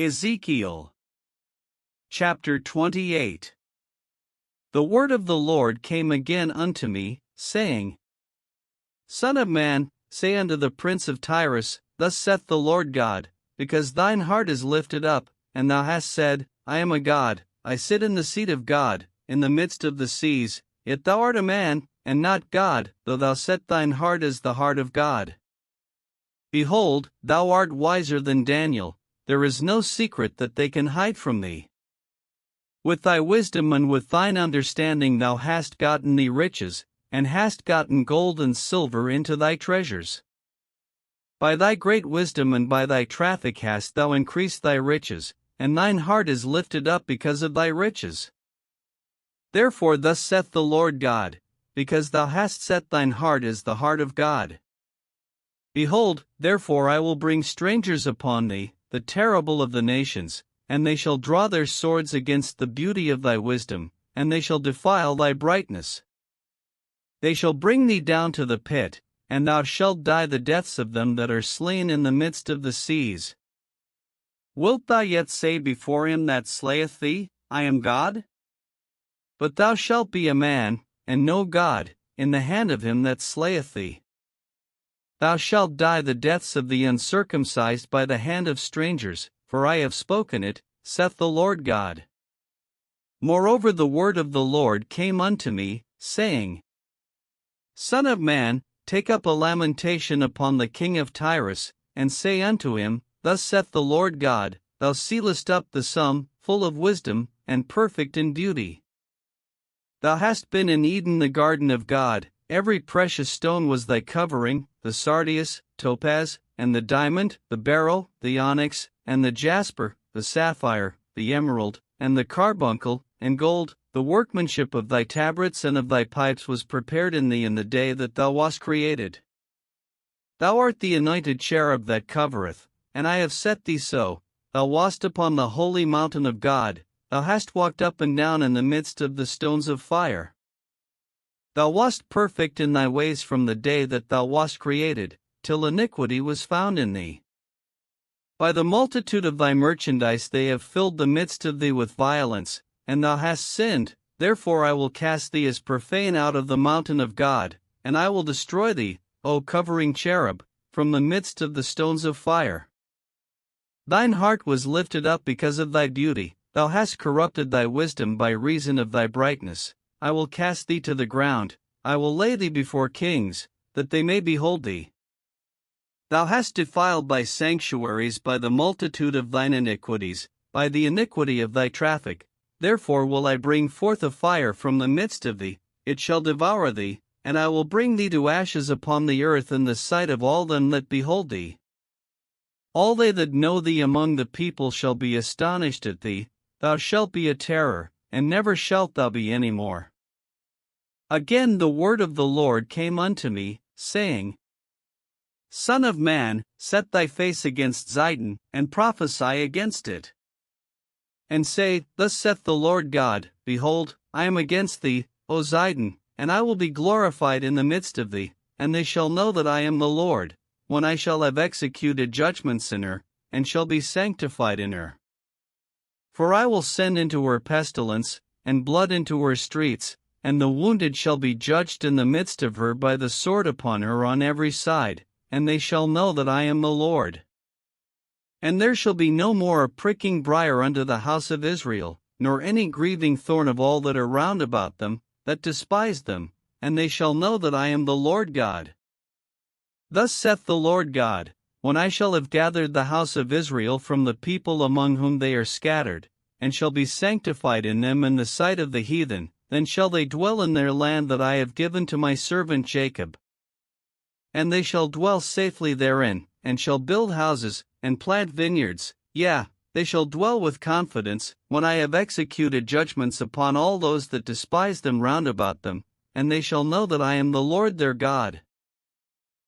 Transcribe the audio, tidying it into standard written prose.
Ezekiel chapter 28. The word of the Lord came again unto me, saying, Son of man, say unto the prince of Tyrus, Thus saith the Lord God, because thine heart is lifted up, and thou hast said, I am a god, I sit in the seat of God, in the midst of the seas, yet thou art a man, and not God, though thou set thine heart as the heart of God. Behold, thou art wiser than Daniel, there is no secret that they can hide from thee. With thy wisdom and with thine understanding thou hast gotten thee riches, and hast gotten gold and silver into thy treasures. By thy great wisdom and by thy traffic hast thou increased thy riches, and thine heart is lifted up because of thy riches. Therefore thus saith the Lord God, because thou hast set thine heart as the heart of God. Behold, therefore I will bring strangers upon thee, the terrible of the nations, and they shall draw their swords against the beauty of thy wisdom, and they shall defile thy brightness. They shall bring thee down to the pit, and thou shalt die the deaths of them that are slain in the midst of the seas. Wilt thou yet say before him that slayeth thee, I am God? But thou shalt be a man, and no God, in the hand of him that slayeth thee. Thou shalt die the deaths of the uncircumcised by the hand of strangers, for I have spoken it, saith the Lord God. Moreover the word of the Lord came unto me, saying, Son of man, take up a lamentation upon the king of Tyrus, and say unto him, Thus saith the Lord God, Thou sealest up the sum, full of wisdom, and perfect in beauty. Thou hast been in Eden the garden of God, every precious stone was thy covering, the sardius, topaz, and the diamond, the beryl, the onyx, and the jasper, the sapphire, the emerald, and the carbuncle, and gold. The workmanship of thy tabrets and of thy pipes was prepared in thee in the day that thou wast created. Thou art the anointed cherub that covereth, and I have set thee so. Thou wast upon the holy mountain of God, thou hast walked up and down in the midst of the stones of fire. Thou wast perfect in thy ways from the day that thou wast created, till iniquity was found in thee. By the multitude of thy merchandise they have filled the midst of thee with violence, and thou hast sinned, therefore I will cast thee as profane out of the mountain of God, and I will destroy thee, O covering cherub, from the midst of the stones of fire. Thine heart was lifted up because of thy beauty, thou hast corrupted thy wisdom by reason of thy brightness. I will cast thee to the ground, I will lay thee before kings, that they may behold thee. Thou hast defiled thy sanctuaries by the multitude of thine iniquities, by the iniquity of thy traffic. Therefore will I bring forth a fire from the midst of thee, it shall devour thee, and I will bring thee to ashes upon the earth in the sight of all them that behold thee. All they that know thee among the people shall be astonished at thee, thou shalt be a terror, and never shalt thou be any more. Again the word of the Lord came unto me, saying, Son of man, set thy face against Zidon, and prophesy against it. And say, Thus saith the Lord God, Behold, I am against thee, O Zidon, and I will be glorified in the midst of thee, and they shall know that I am the Lord, when I shall have executed judgments in her, and shall be sanctified in her. For I will send into her pestilence, and blood into her streets, and the wounded shall be judged in the midst of her by the sword upon her on every side, and they shall know that I am the Lord. And there shall be no more a pricking briar unto the house of Israel, nor any grieving thorn of all that are round about them, that despise them, and they shall know that I am the Lord God. Thus saith the Lord God, when I shall have gathered the house of Israel from the people among whom they are scattered, and shall be sanctified in them in the sight of the heathen, then shall they dwell in their land that I have given to my servant Jacob. And they shall dwell safely therein, and shall build houses, and plant vineyards, yea, they shall dwell with confidence, when I have executed judgments upon all those that despise them round about them, and they shall know that I am the Lord their God.